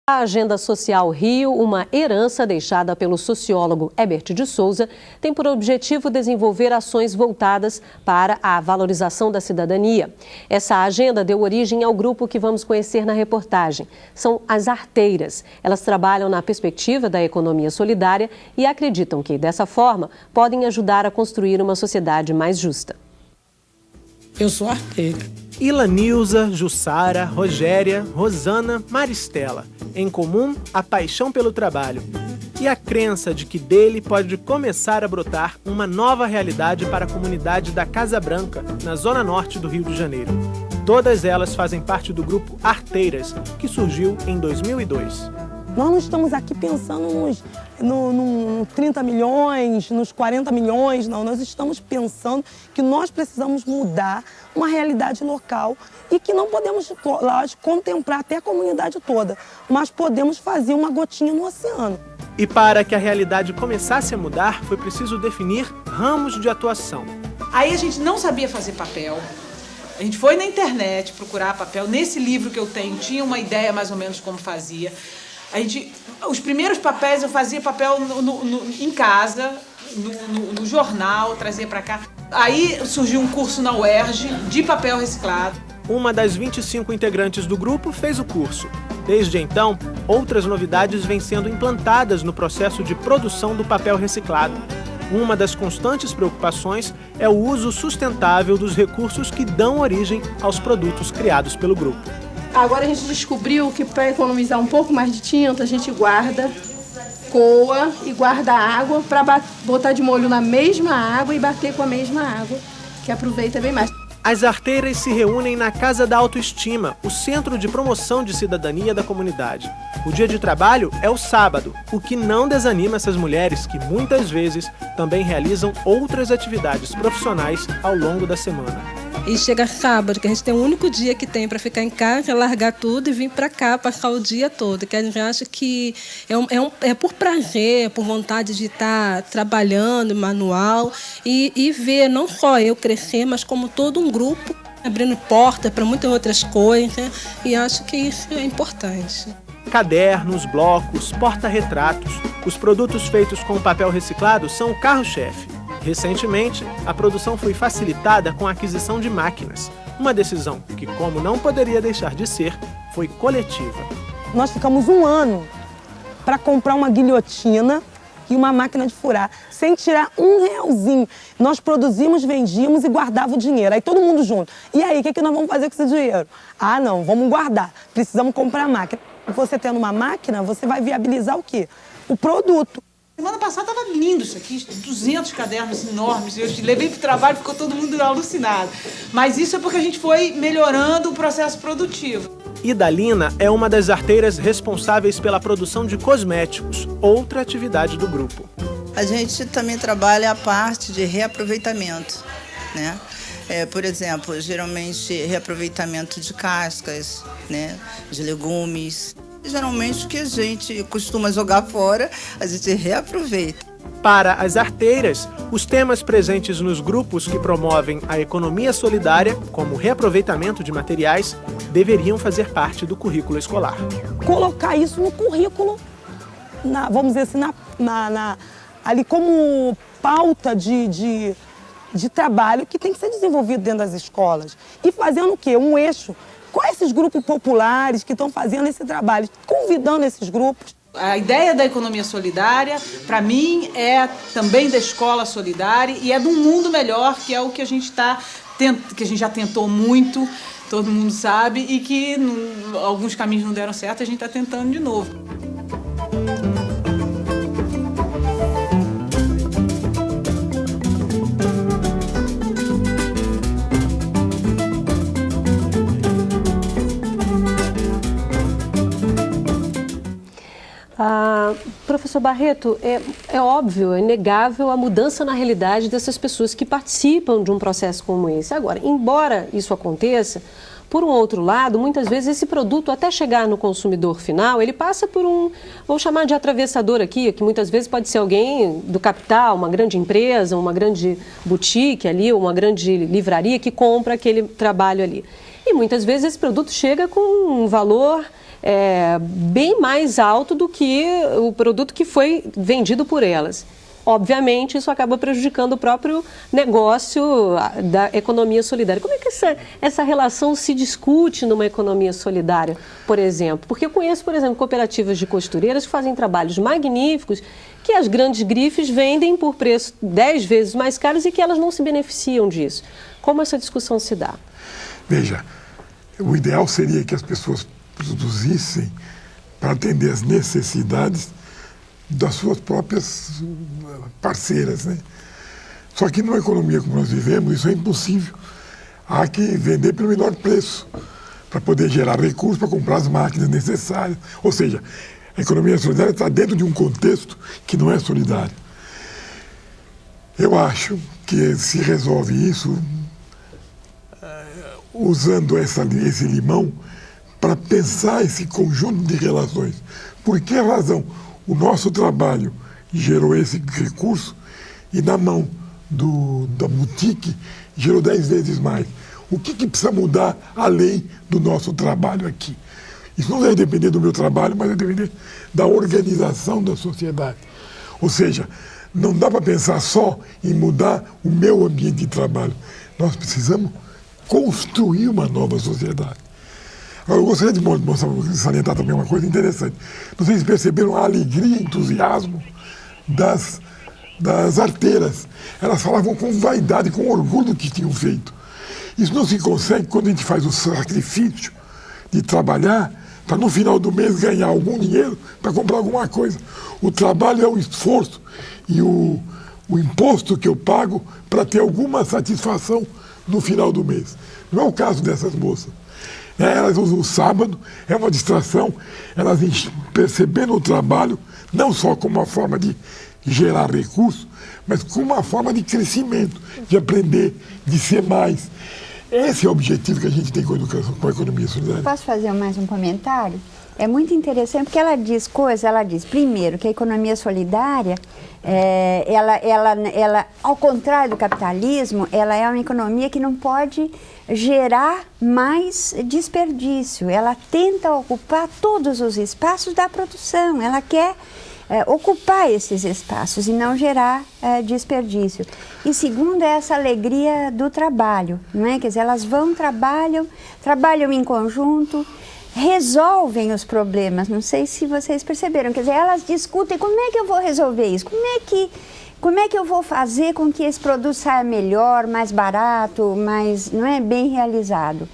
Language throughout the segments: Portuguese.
A Agenda Social Rio, uma herança deixada pelo sociólogo Herbert de Souza, tem por objetivo desenvolver ações voltadas para a valorização da cidadania. Essa agenda deu origem ao grupo que vamos conhecer na reportagem. São as arteiras. Elas trabalham na perspectiva da economia solidária e acreditam que, dessa forma, podem ajudar a construir uma sociedade mais justa. Eu sou arteira. Ilanilza, Jussara, Rogéria, Rosana, Maristela. Em comum, a paixão pelo trabalho e a crença de que dele pode começar a brotar uma nova realidade para a comunidade da Casa Branca, na zona norte do Rio de Janeiro. Todas elas fazem parte do grupo Arteiras, que surgiu em 2002. Nós não estamos aqui pensando nos 30 milhões, nos 40 milhões, não. Nós estamos pensando que nós precisamos mudar uma realidade local e que não podemos, lógico, contemplar até a comunidade toda, mas podemos fazer uma gotinha no oceano. E para que a realidade começasse a mudar, foi preciso definir ramos de atuação. Aí a gente não sabia fazer papel. A gente foi na internet procurar papel. Nesse livro que eu tenho, tinha uma ideia mais ou menos como fazia. Os primeiros papéis eu fazia papel em casa, no jornal, trazia para cá. Aí surgiu um curso na UERJ de papel reciclado. Uma das 25 integrantes do grupo fez o curso. Desde então, outras novidades vêm sendo implantadas no processo de produção do papel reciclado. Uma das constantes preocupações é o uso sustentável dos recursos que dão origem aos produtos criados pelo grupo. Agora a gente descobriu que para economizar um pouco mais de tinta, a gente guarda, coa e guarda água para botar de molho na mesma água e bater com a mesma água, que aproveita bem mais. As arteiras se reúnem na Casa da Autoestima, o centro de promoção de cidadania da comunidade. O dia de trabalho é o sábado, o que não desanima essas mulheres que muitas vezes também realizam outras atividades profissionais ao longo da semana. E chega sábado, que a gente tem o único dia que tem para ficar em casa, largar tudo e vir para cá, passar o dia todo. Que a gente acha que é por prazer, por vontade de estar trabalhando, manual, e ver não só eu crescer, mas como todo um grupo, abrindo porta para muitas outras coisas, e acho que isso é importante. Cadernos, blocos, porta-retratos, os produtos feitos com papel reciclado são o carro-chefe. Recentemente, a produção foi facilitada com a aquisição de máquinas. Uma decisão que, como não poderia deixar de ser, foi coletiva. Nós ficamos um ano para comprar uma guilhotina e uma máquina de furar, sem tirar um realzinho. Nós produzimos, vendíamos e guardava o dinheiro. Aí todo mundo junto. E aí, o que nós vamos fazer com esse dinheiro? Ah, não, vamos guardar. Precisamos comprar a máquina. Você tendo uma máquina, você vai viabilizar o quê? O produto. Semana passada estava lindo isso aqui, 200 cadernos enormes. Eu levei para o trabalho e ficou todo mundo alucinado. Mas isso é porque a gente foi melhorando o processo produtivo. Idalina é uma das arteiras responsáveis pela produção de cosméticos, outra atividade do grupo. A gente também trabalha a parte de reaproveitamento, né? Por exemplo, geralmente reaproveitamento de cascas, né? De legumes. Geralmente o que a gente costuma jogar fora, a gente reaproveita. Para as arteiras, os temas presentes nos grupos que promovem a economia solidária, como o reaproveitamento de materiais, deveriam fazer parte do currículo escolar. Colocar isso no currículo, vamos dizer assim, ali como pauta de trabalho que tem que ser desenvolvido dentro das escolas. E fazendo o quê? Um eixo. Quais esses grupos populares que estão fazendo esse trabalho, convidando esses grupos? A ideia da economia solidária, para mim, é também da escola solidária e é de um mundo melhor, que é o que a gente que a gente já tentou muito, todo mundo sabe, e que alguns caminhos não deram certo, a gente está tentando de novo. Professor Barreto, é óbvio, é inegável a mudança na realidade dessas pessoas que participam de um processo como esse. Agora, embora isso aconteça, por um outro lado, muitas vezes esse produto, até chegar no consumidor final, ele passa por vou chamar de atravessador aqui, que muitas vezes pode ser alguém do capital, uma grande empresa, uma grande boutique ali, uma grande livraria que compra aquele trabalho ali. E muitas vezes esse produto chega com um valor bem mais alto do que o produto que foi vendido por elas. Obviamente, isso acaba prejudicando o próprio negócio da economia solidária. Como é que essa relação se discute numa economia solidária, por exemplo? Porque eu conheço, por exemplo, cooperativas de costureiras que fazem trabalhos magníficos que as grandes grifes vendem por preço 10 vezes mais caros e que elas não se beneficiam disso. Como essa discussão se dá? Veja, o ideal seria que as pessoas produzissem para atender as necessidades das suas próprias parceiras, né? Só que numa economia como nós vivemos, isso é impossível. Há que vender pelo menor preço para poder gerar recursos para comprar as máquinas necessárias. Ou seja, a economia solidária está dentro de um contexto que não é solidário. Eu acho que se resolve isso usando esse limão para pensar esse conjunto de relações. Por que razão o nosso trabalho gerou esse recurso e na mão da boutique gerou 10 vezes mais? O que precisa mudar além do nosso trabalho aqui? Isso não vai depender do meu trabalho, mas vai depender da organização da sociedade. Ou seja, não dá para pensar só em mudar o meu ambiente de trabalho. Nós precisamos construir uma nova sociedade. Eu gostaria de salientar também uma coisa interessante. Não sei se perceberam a alegria e entusiasmo das arteiras. Elas falavam com vaidade, com orgulho do que tinham feito. Isso não se consegue quando a gente faz o sacrifício de trabalhar para no final do mês ganhar algum dinheiro para comprar alguma coisa. O trabalho é o esforço e o imposto que eu pago para ter alguma satisfação no final do mês. Não é o caso dessas moças. Elas usam o sábado, é uma distração, elas percebendo o trabalho não só como uma forma de gerar recursos, mas como uma forma de crescimento, de aprender, de ser mais. Esse é o objetivo que a gente tem com a educação, com a economia solidária. Posso fazer mais um comentário? É muito interessante porque ela diz primeiro, que a economia solidária, ela, ao contrário do capitalismo, ela é uma economia que não pode gerar mais desperdício. Ela tenta ocupar todos os espaços da produção, ela quer ocupar esses espaços e não gerar desperdício. E segundo, é essa alegria do trabalho, não é? Quer dizer, elas trabalham em conjunto, resolvem os problemas. Não sei se vocês perceberam, quer dizer, elas discutem como é que eu vou resolver isso, como é que eu vou fazer com que esse produto saia melhor, mais barato, mais, não é, bem realizado.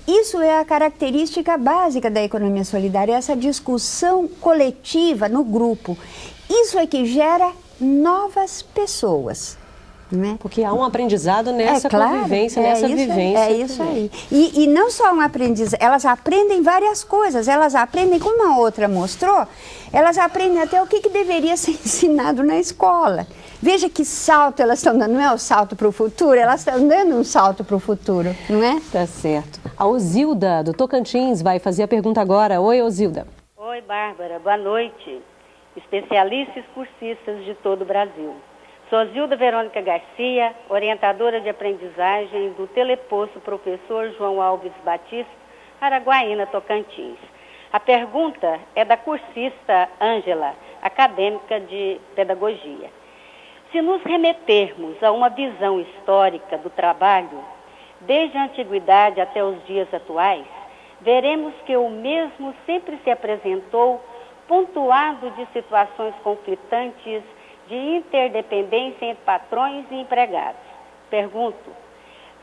Isso é a característica básica da economia solidária, essa discussão coletiva no grupo. Isso é que gera novas pessoas. Não é? Porque há um aprendizado nessa convivência, nessa vivência. É isso aí. E não só um aprendizado, elas aprendem várias coisas. Elas aprendem, como a outra mostrou, elas aprendem até o que deveria ser ensinado na escola. Veja que salto elas estão dando, não é o salto para o futuro, elas estão dando um salto para o futuro, não é? Tá certo. A Osilda, do Tocantins, vai fazer a pergunta agora. Oi, Osilda. Oi, Bárbara. Boa noite. Especialistas cursistas de todo o Brasil. Sou Zilda Verônica Garcia, orientadora de aprendizagem do Teleposto Professor João Alves Batista, Araguaína, Tocantins. A pergunta é da cursista Ângela, acadêmica de pedagogia. Se nos remetermos a uma visão histórica do trabalho, desde a antiguidade até os dias atuais, veremos que o mesmo sempre se apresentou pontuado de situações conflitantes de interdependência entre patrões e empregados. Pergunto,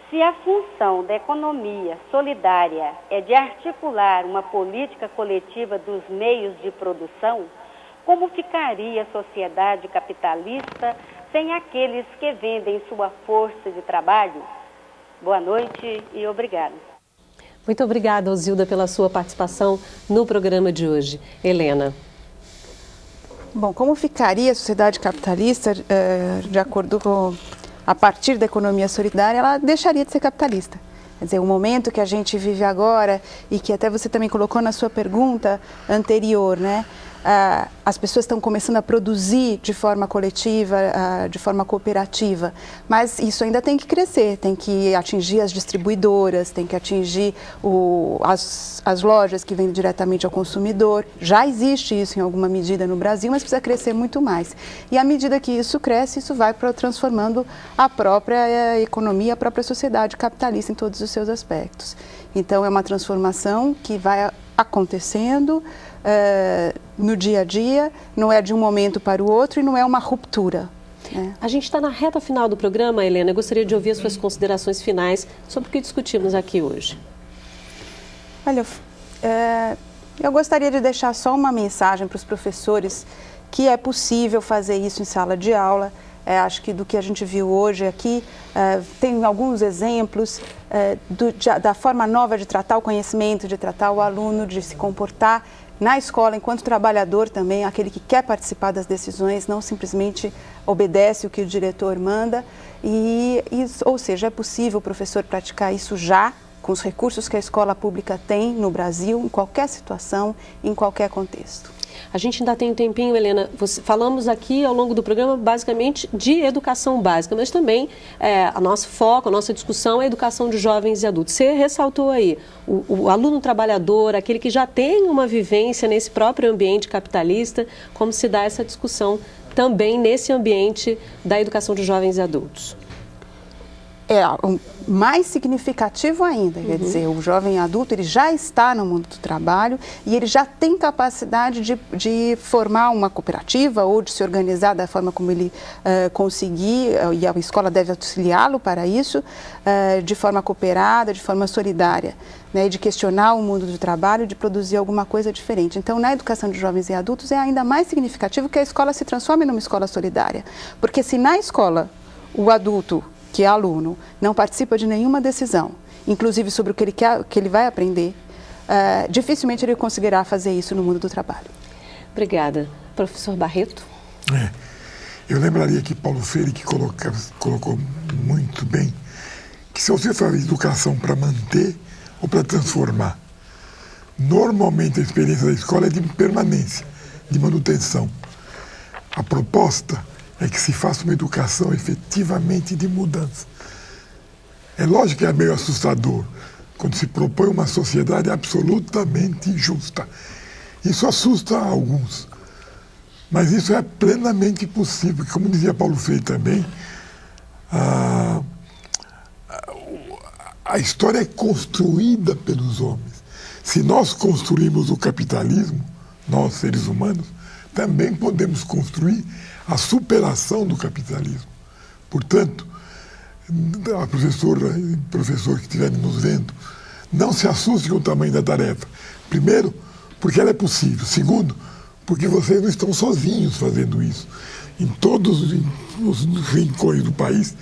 se a função da economia solidária é de articular uma política coletiva dos meios de produção, como ficaria a sociedade capitalista sem aqueles que vendem sua força de trabalho? Boa noite e obrigada. Muito obrigada, Osilda, pela sua participação no programa de hoje. Helena. Bom, como ficaria a sociedade capitalista, de acordo com, a partir da economia solidária, ela deixaria de ser capitalista. Quer dizer, o momento que a gente vive agora, e que até você também colocou na sua pergunta anterior, né? as pessoas estão começando a produzir de forma coletiva, de forma cooperativa, mas isso ainda tem que crescer, tem que atingir as distribuidoras, tem que atingir as lojas que vendem diretamente ao consumidor. Já existe isso em alguma medida no Brasil, mas precisa crescer muito mais. E à medida que isso cresce, isso vai transformando a própria economia, a própria sociedade capitalista em todos os seus aspectos. Então é uma transformação que vai acontecendo no dia a dia, não é de um momento para o outro e não é uma ruptura. A gente está na reta final do programa, Helena. Eu gostaria de ouvir as suas considerações finais sobre o que discutimos aqui hoje. Olha, eu gostaria de deixar só uma mensagem para os professores que é possível fazer isso em sala de aula. Acho que do que a gente viu hoje aqui, tem alguns exemplos da forma nova de tratar o conhecimento, de tratar o aluno, de se comportar na escola enquanto trabalhador também, aquele que quer participar das decisões, não simplesmente obedece o que o diretor manda. Ou seja, é possível o professor praticar isso já, com os recursos que a escola pública tem no Brasil, em qualquer situação, em qualquer contexto. A gente ainda tem um tempinho, Helena. Falamos aqui ao longo do programa basicamente de educação básica, mas também a nosso foco, a nossa discussão é a educação de jovens e adultos. Você ressaltou aí o aluno trabalhador, aquele que já tem uma vivência nesse próprio ambiente capitalista, como se dá essa discussão também nesse ambiente da educação de jovens e adultos. Mais significativo ainda, quer dizer, o jovem adulto ele já está no mundo do trabalho e ele já tem capacidade de formar uma cooperativa ou de se organizar da forma como ele conseguir, e a escola deve auxiliá-lo para isso, de forma cooperada, de forma solidária, né, de questionar o mundo do trabalho e de produzir alguma coisa diferente. Então, na educação de jovens e adultos é ainda mais significativo que a escola se transforme numa escola solidária, porque se na escola o adulto que é aluno, não participa de nenhuma decisão, inclusive sobre o que ele quer, que ele vai aprender, dificilmente ele conseguirá fazer isso no mundo do trabalho. Obrigada. Professor Barreto? Eu lembraria que Paulo Freire que colocou muito bem que se você faz educação para manter ou para transformar, normalmente a experiência da escola é de permanência, de manutenção. A proposta é que se faça uma educação efetivamente de mudança. É lógico que é meio assustador quando se propõe uma sociedade absolutamente injusta. Isso assusta alguns, mas isso é plenamente possível, porque, como dizia Paulo Freire também, a história é construída pelos homens. Se nós construímos o capitalismo, nós, seres humanos, também podemos construir a superação do capitalismo. Portanto, a professor que estiver nos vendo, não se assuste com o tamanho da tarefa. Primeiro, porque ela é possível. Segundo, porque vocês não estão sozinhos fazendo isso. Em todos os rincões do país,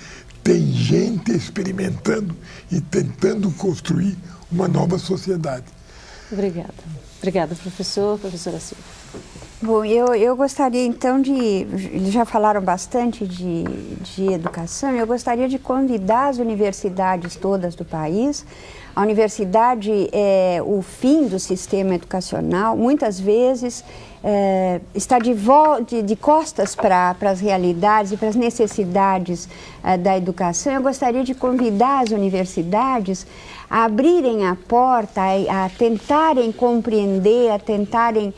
tem gente experimentando e tentando construir uma nova sociedade. Obrigada. Obrigada, professor. Professora Silvia. Bom, eu gostaria então eles já falaram bastante de educação, eu gostaria de convidar as universidades todas do país. A universidade é o fim do sistema educacional, muitas vezes está de costas para as realidades e para as necessidades da educação. Eu gostaria de convidar as universidades a abrirem a porta, a tentarem compreender, a tentarem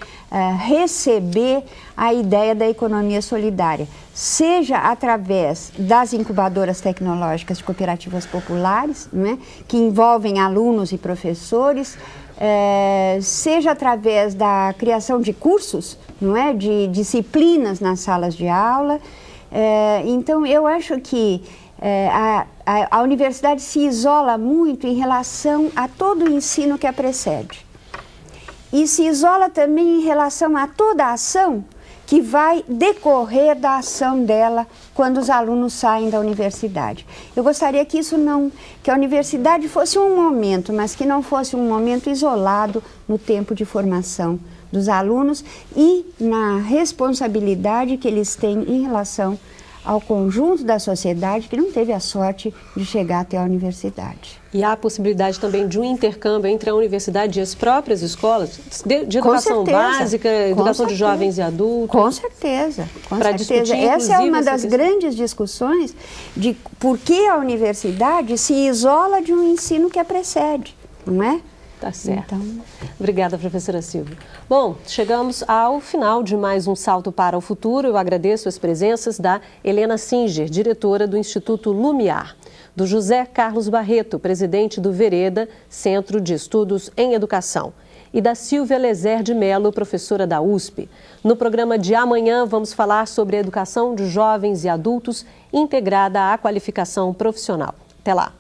receber a ideia da economia solidária, seja através das incubadoras tecnológicas de cooperativas populares, né, que envolvem alunos e professores, seja através da criação de cursos, não é, de disciplinas nas salas de aula. Então, eu acho que a universidade se isola muito em relação a todo o ensino que a precede. E se isola também em relação a toda a ação que vai decorrer da ação dela quando os alunos saem da universidade. Eu gostaria que que a universidade fosse um momento, mas que não fosse um momento isolado no tempo de formação dos alunos e na responsabilidade que eles têm em relação ao conjunto da sociedade que não teve a sorte de chegar até a universidade. E há a possibilidade também de um intercâmbio entre a universidade e as próprias escolas, de educação básica, educação de jovens e adultos? Com certeza, com certeza. Discutir, essa é uma das questão. grandes discussões de por que a universidade se isola de um ensino que a precede, não é? Tá certo. Então... Obrigada, professora Silvia. Bom, chegamos ao final de mais um Salto para o Futuro. Eu agradeço as presenças da Helena Singer, diretora do Instituto Lumiar, do José Carlos Barreto, presidente do Vereda, Centro de Estudos em Educação, e da Silvia Lezer de Mello, professora da USP. No programa de amanhã, vamos falar sobre a educação de jovens e adultos integrada à qualificação profissional. Até lá!